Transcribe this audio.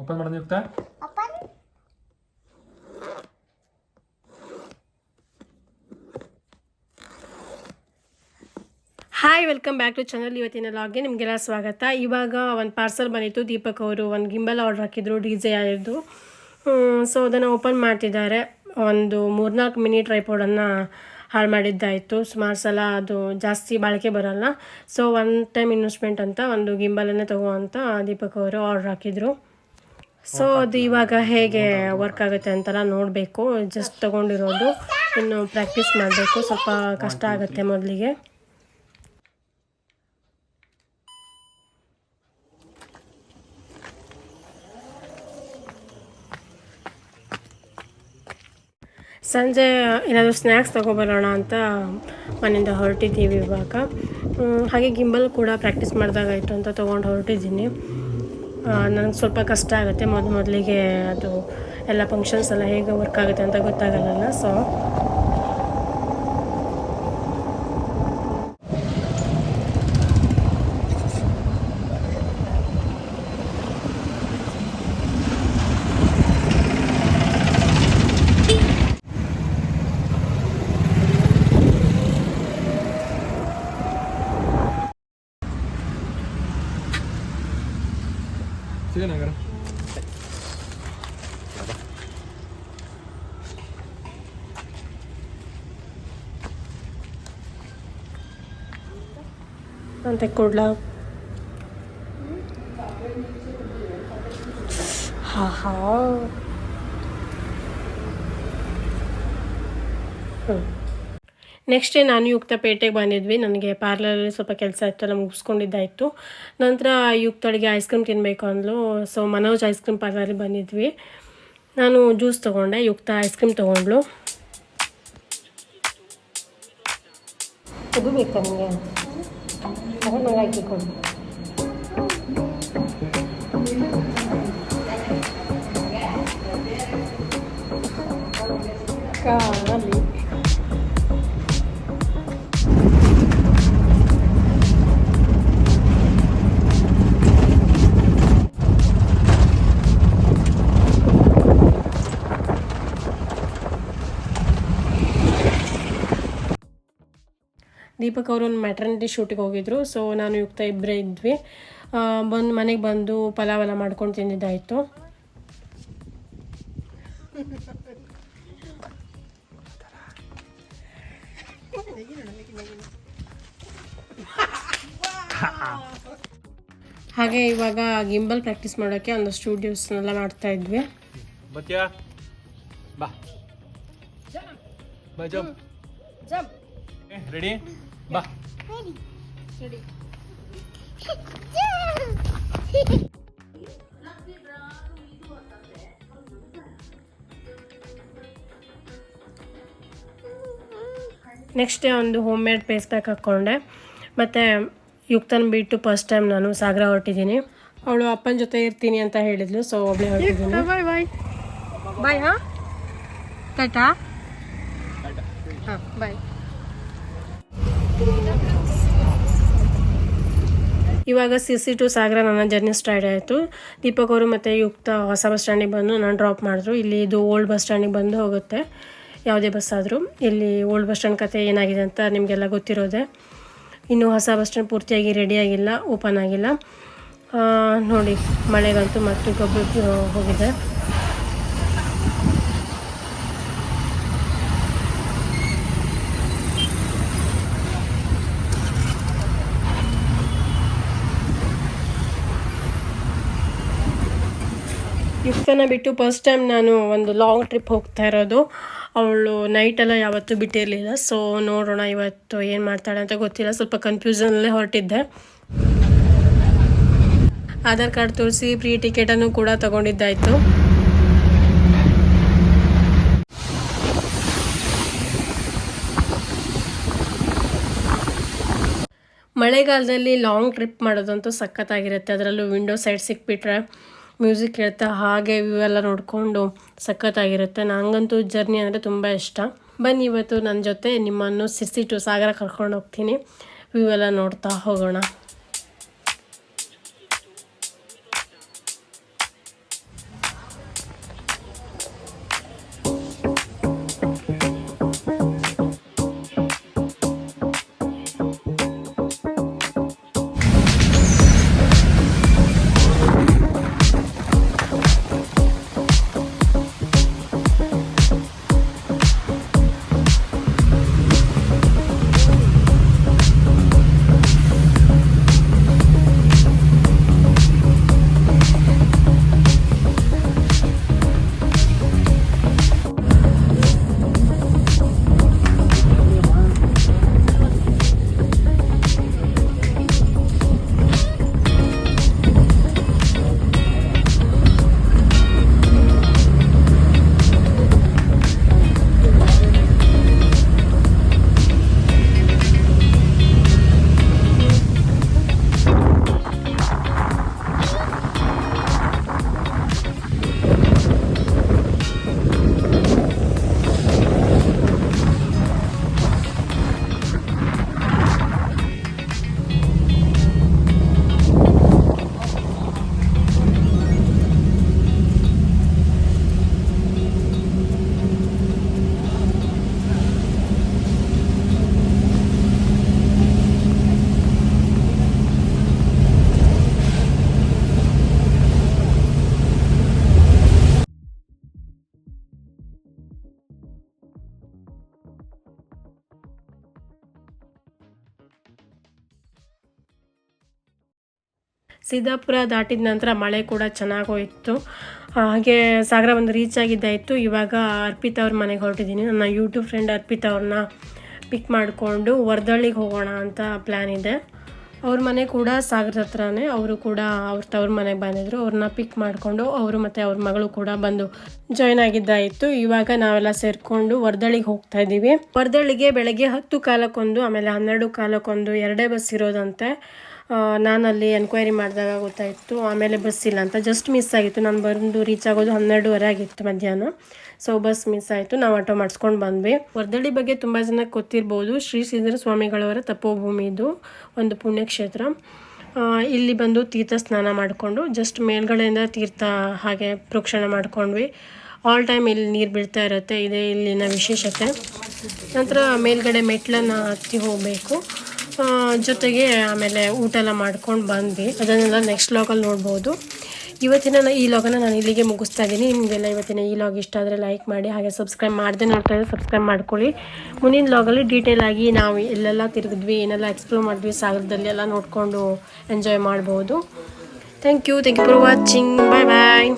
Open ಮಾಡೋದು ಯುಕ್ತ. Hi, welcome back to channel. ಇವತ್ತಿನ ಲಾಗ್ಗೆ ನಿಮಗೆಲ್ಲ ಸ್ವಾಗತ. ಇವಾಗ ಒಂದು ಪಾರ್ಸಲ್ ಬಂದಿತ್ತು. ದೀಪಕ್ ಅವರು ಒಂದು ಗಿಂಬಲ್ ಆರ್ಡರ್ ಹಾಕಿದ್ರು, DJ ಆಯಿತು. ಸೊ ಅದನ್ನು ಓಪನ್ ಮಾಡ್ತಿದ್ದಾರೆ. ಒಂದು 3-4 ಮಿನಿ ಟ್ರೈಪಾಡನ್ನು ಹಾಳು ಮಾಡಿದ್ದಾಯಿತು. ಸುಮಾರು ಸಲ ಅದು ಜಾಸ್ತಿ ಬಾಳಿಕೆ ಬರೋಲ್ಲ. ಸೊ ಒನ್ ಟೈಮ್ ಇನ್ವೆಸ್ಟ್ಮೆಂಟ್ ಅಂತ ಒಂದು ಗಿಂಬಲನ್ನೇ ತಗೋ ಅಂತ ದೀಪಕ್ ಅವರು ಆರ್ಡರ್ ಹಾಕಿದ್ರು. ಸೊ ಅದು ಇವಾಗ ಹೇಗೆ ವರ್ಕ್ ಆಗುತ್ತೆ ಅಂತೆಲ್ಲ ನೋಡಬೇಕು. ಜಸ್ಟ್ ತೊಗೊಂಡಿರೋದು, ಇನ್ನು ಪ್ರಾಕ್ಟೀಸ್ ಮಾಡಬೇಕು. ಸ್ವಲ್ಪ ಕಷ್ಟ ಆಗುತ್ತೆ ಮೊದಲಿಗೆ. ಸಂಜೆ ಏನಾದರೂ ಸ್ನ್ಯಾಕ್ಸ್ ತೊಗೊಬರೋಣ ಅಂತ ಮನೆಯಿಂದ ಹೊರಟಿದ್ದೀವಿ ಇವಾಗ. ಹಾಗೆ ಗಿಂಬಲ್ ಕೂಡ ಪ್ರಾಕ್ಟೀಸ್ ಮಾಡಿದಾಗಾಯಿತು ಅಂತ ತೊಗೊಂಡು ಹೊರಟಿದ್ದೀನಿ. ನನಗೆ ಸ್ವಲ್ಪ ಕಷ್ಟ ಆಗುತ್ತೆ ಮೊದಲಿಗೆ. ಅದು ಎಲ್ಲ ಫಂಕ್ಷನ್ಸ್ ಎಲ್ಲ ಹೇಗೆ ವರ್ಕ್ ಆಗುತ್ತೆ ಅಂತ ಗೊತ್ತಾಗಲ್ಲ. ಸೊ ಸಿಗೋಣ. ಅಂತ ಕೊಡ್ಲಾ? ಹಾ ನೆಕ್ಸ್ಟ್ ಡೇ ನಾನು ಯುಕ್ತ ಪೇಟೆಗೆ ಬಂದಿದ್ವಿ. ನನಗೆ ಪಾರ್ಲರಲ್ಲಿ ಸ್ವಲ್ಪ ಕೆಲಸ ಇತ್ತು, ಎಲ್ಲ ಮುಗಿಸ್ಕೊಂಡಿದ್ದಾಯಿತು. ನಂತರ ಯುಕ್ತಳಿಗೆ ಐಸ್ ಕ್ರೀಮ್ ತಿನ್ನಬೇಕು ಅಂದ್ಲು. ಸೊ ಮನೋಜ್ ಐಸ್ ಕ್ರೀಮ್ ಪಾರ್ಲರಿಗೆ ಬಂದಿದ್ವಿ. ನಾನು ಜ್ಯೂಸ್ ತೊಗೊಂಡೆ, ಯುಕ್ತ ಐಸ್ ಕ್ರೀಮ್ ತೊಗೊಂಡ್ಳು. ಇದು ಬೇಕಾ ನಿಮಗೆ? ನನಗೆ ಹಾಕಿಕೊಂಡು ಕಾರಲ್ಲಿ ದೀಪಕ್ ಅವರು ಒಂದು ಮ್ಯಾಟ್ರನಿಟಿ ಶೂಟಿಗೆ ಹೋಗಿದ್ರು. ಸೊ ನಾನು ಯುಕ್ತ ಇಬ್ಬರೇ ಇದ್ವಿ. ಮನೆಗೆ ಬಂದು ಪಲಾವ್ ಎಲ್ಲ ಮಾಡ್ಕೊಂಡು ತಿಂದಿದ್ದಾಯಿತು. ಹಾಗೆ ಇವಾಗ ಗಿಂಬಲ್ ಪ್ರಾಕ್ಟೀಸ್ ಮಾಡೋಕ್ಕೆ ಒಂದು ಸ್ಟುಡಿಯೋಸ್ನೆಲ್ಲ ಮಾಡ್ತಾ ಇದ್ವಿ. ರೆಡಿ? ಬಾ. ನೆಕ್ಸ್ಟ್ ಡೇ ಒಂದು ಹೋಮ್ ಮೇಡ್ ಫೇಸ್ ಪ್ಯಾಕ್ ಹಾಕ್ಕೊಂಡೆ. ಮತ್ತು ಯುಕ್ತನ ಬಿಟ್ಟು ಫಸ್ಟ್ ಟೈಮ್ ನಾನು ಸಾಗರ ಹೊರಟಿದ್ದೀನಿ. ಅವಳು ಅಪ್ಪನ ಜೊತೆ ಇರ್ತೀನಿ ಅಂತ ಹೇಳಿದ್ಲು. ಸೊ ಒಬ್ಬಳೇ ಹೊರಟಿದ್ದೀನಿ. ಬಾಯ್ ಬಾಯ್ ಬಾಯ್. ಹಾಂ ಟಾಟಾ. ಹಾಂ ಬಾಯ್. ಇವಾಗ CC ಟು ಸಾಗರ ನನ್ನ ಜರ್ನಿ ಸ್ಟಾರ್ಟ್ ಆಯಿತು. ದೀಪಕ್ ಅವರು ಮತ್ತು ಯುಕ್ತ ಹೊಸ ಬಸ್ ಸ್ಟ್ಯಾಂಡಿಗೆ ಬಂದು ನಾನು ಡ್ರಾಪ್ ಮಾಡಿದ್ರು. ಇಲ್ಲಿ ಇದು ಓಲ್ಡ್ ಬಸ್ ಸ್ಟ್ಯಾಂಡಿಗೆ ಬಂದು ಹೋಗುತ್ತೆ, ಯಾವುದೇ ಬಸ್ ಆದರೂ. ಇಲ್ಲಿ ಓಲ್ಡ್ ಬಸ್ ಸ್ಟ್ಯಾಂಡ್ ಕತೆ ಏನಾಗಿದೆ ಅಂತ ನಿಮಗೆಲ್ಲ ಗೊತ್ತಿರೋದೆ. ಇನ್ನೂ ಹೊಸ ಬಸ್ ಸ್ಟ್ಯಾಂಡ್ ಪೂರ್ತಿಯಾಗಿ ರೆಡಿಯಾಗಿಲ್ಲ, ಓಪನ್ ಆಗಿಲ್ಲ. ನೋಡಿ, ಮಳೆಗಂತೂ ಮತ್ತು ಗೊಬ್ಬರ ಹೋಗಿದೆ. ಯುಕ್ತನ ಬಿಟ್ಟು ಫಸ್ಟ್ ಟೈಮ್ ನಾನು ಒಂದು ಲಾಂಗ್ ಟ್ರಿಪ್ ಹೋಗ್ತಾ ಇರೋದು. ಅವಳು ನೈಟೆಲ್ಲ ಯಾವತ್ತೂ ಬಿಟ್ಟಿರಲಿಲ್ಲ. ಸೊ ನೋಡೋಣ ಇವತ್ತು ಏನು ಮಾಡ್ತಾಳೆ ಅಂತ ಗೊತ್ತಿಲ್ಲ. ಸ್ವಲ್ಪ ಕನ್ಫ್ಯೂಷನಲ್ಲೇ ಹೊರಟಿದ್ದೆ. ಆಧಾರ್ ಕಾರ್ಡ್ ತೋರಿಸಿ ಫ್ರೀ ಟಿಕೆಟನ್ನು ಕೂಡ ತಗೊಂಡಿದ್ದಾಯಿತು. ಮಳೆಗಾಲದಲ್ಲಿ ಲಾಂಗ್ ಟ್ರಿಪ್ ಮಾಡೋದಂತೂ ಸಖತ್ತಾಗಿರುತ್ತೆ. ಅದರಲ್ಲೂ ವಿಂಡೋ ಸೈಡ್ ಸಿಕ್ಬಿಟ್ರೆ ಮ್ಯೂಸಿಕ್ ಕೇಳ್ತಾ ಹಾಗೆ ವ್ಯೂ ಎಲ್ಲ ನೋಡಿಕೊಂಡು ಸಖತ್ತಾಗಿರುತ್ತೆ. ನನಗಂತೂ ಜರ್ನಿ ಅಂದರೆ ತುಂಬ ಇಷ್ಟ. ಬನ್ನಿ ಇವತ್ತು ನನ್ನ ಜೊತೆ ನಿಮ್ಮನ್ನು CC ಟು ಸಾಗರ ಕರ್ಕೊಂಡು ಹೋಗ್ತೀನಿ. ವ್ಯೂ ಎಲ್ಲ ನೋಡ್ತಾ ಹೋಗೋಣ. ಸಿದ್ದಾಪುರ ದಾಟಿದ ನಂತರ ಮಳೆ ಕೂಡ ಚೆನ್ನಾಗೋಯಿತು. ಹಾಗೆ ಸಾಗರ ಒಂದು ರೀಚ್ ಆಗಿದ್ದಾಯಿತು. ಇವಾಗ ಅರ್ಪಿತಾ ಅವ್ರ ಮನೆಗೆ ಹೊರಟಿದ್ದೀನಿ. ನನ್ನ ಯೂಟ್ಯೂಬ್ ಫ್ರೆಂಡ್ ಅರ್ಪಿತಾ ಅವ್ರನ್ನ ಪಿಕ್ ಮಾಡಿಕೊಂಡು ವರ್ದಳ್ಳಿಗೆ ಹೋಗೋಣ ಅಂತ ಪ್ಲ್ಯಾನ್ ಇದೆ. ಅವ್ರ ಮನೆ ಕೂಡ ಸಾಗರದ ಹತ್ರನೇ. ಅವರು ಕೂಡ ಅವ್ರ ತವ್ರ ಮನೆಗೆ ಬಂದಿದ್ದರು. ಅವ್ರನ್ನ ಪಿಕ್ ಮಾಡಿಕೊಂಡು ಅವರು ಮತ್ತು ಅವ್ರ ಮಗಳು ಕೂಡ ಬಂದು ಜಾಯ್ನ್ ಆಗಿದ್ದಾಯಿತು. ಇವಾಗ ನಾವೆಲ್ಲ ಸೇರಿಕೊಂಡು ವರ್ದಳ್ಳಿಗೆ ಹೋಗ್ತಾ ಇದ್ದೀವಿ. ವರ್ದಳ್ಳಿಗೆ ಬೆಳಗ್ಗೆ 10:15 ಆಮೇಲೆ 12:15 ಎರಡೇ ಬಸ್ ಇರೋದಂತೆ. ನಾನಲ್ಲಿ ಎನ್ಕ್ವೈರಿ ಮಾಡಿದಾಗ ಗೊತ್ತಾಯಿತು. ಆಮೇಲೆ ಬಸ್ ಇಲ್ಲ ಅಂತ. ಜಸ್ಟ್ ಮಿಸ್ ಆಗಿತ್ತು. ನಾನು ಬಂದು ರೀಚ್ ಆಗೋದು 12:30 ಆಗಿತ್ತು ಮಧ್ಯಾಹ್ನ. ಸೊ ಬಸ್ ಮಿಸ್ ಆಯಿತು. ನಾವು ಆಟೋ ಮಾಡಿಸ್ಕೊಂಡು ಬಂದ್ವಿ. ವರ್ದಳ್ಳಿ ಬಗ್ಗೆ ತುಂಬ ಜನಕ್ಕೆ ಗೊತ್ತಿರ್ಬೋದು. ಶ್ರೀ ಸಿದ್ದರ ಸ್ವಾಮಿಗಳವರ ತಪೋಭೂಮಿ ಇದು, ಒಂದು ಪುಣ್ಯಕ್ಷೇತ್ರ. ಇಲ್ಲಿ ಬಂದು ತೀರ್ಥ ಸ್ನಾನ ಮಾಡಿಕೊಂಡು ಜಸ್ಟ್ ಮೇಲ್ಗಡೆಯಿಂದ ತೀರ್ಥ ಹಾಗೆ ಪ್ರೋಕ್ಷಣೆ ಮಾಡ್ಕೊಂಡ್ವಿ. ಆಲ್ ಟೈಮ್ ಇಲ್ಲಿ ನೀರು ಬೀಳ್ತಾ ಇರುತ್ತೆ. ಇದೇ ಇಲ್ಲಿನ ವಿಶೇಷತೆ. ನಂತರ ಮೇಲ್ಗಡೆ ಮೆಟ್ಲನ್ನು ಹತ್ತಿ ಹೋಗಬೇಕು. ಜೊತೆಗೆ ಆಮೇಲೆ ಊಟ ಎಲ್ಲ ಮಾಡ್ಕೊಂಡು ಬಂದ್ವಿ. ಅದನ್ನೆಲ್ಲ ನೆಕ್ಸ್ಟ್ ಲಾಗಲ್ಲಿ ನೋಡ್ಬೋದು. ಇವತ್ತಿನ ಈ ಲಾಗನ್ನು ನಾನು ಇಲ್ಲಿಗೆ ಮುಗಿಸ್ತಾ ಇದ್ದೀನಿ. ನಿಮಗೆಲ್ಲ ಇವತ್ತಿನ ಈ ಲಾಗ್ ಇಷ್ಟ ಆದರೆ ಲೈಕ್ ಮಾಡಿ, ಹಾಗೆ ಸಬ್ಸ್ಕ್ರೈಬ್ ಮಾಡದೆ ನೋಡ್ತಾ ಇದ್ದರೆ ಸಬ್ಸ್ಕ್ರೈಬ್ ಮಾಡ್ಕೊಳ್ಳಿ. ಮುಂದಿನ ಲಾಗಲ್ಲಿ ಡೀಟೇಲ್ ಆಗಿ ನಾವು ಎಲ್ಲೆಲ್ಲ ತಿರುಗಿದ್ವಿ, ಏನೆಲ್ಲ ಎಕ್ಸ್ಪ್ಲೋರ್ ಮಾಡಿದ್ವಿ ಸಾಗರದಲ್ಲಿ ಎಲ್ಲ ನೋಡಿಕೊಂಡು ಎಂಜಾಯ್ ಮಾಡ್ಬೋದು. Thank you for watching. Bye bye.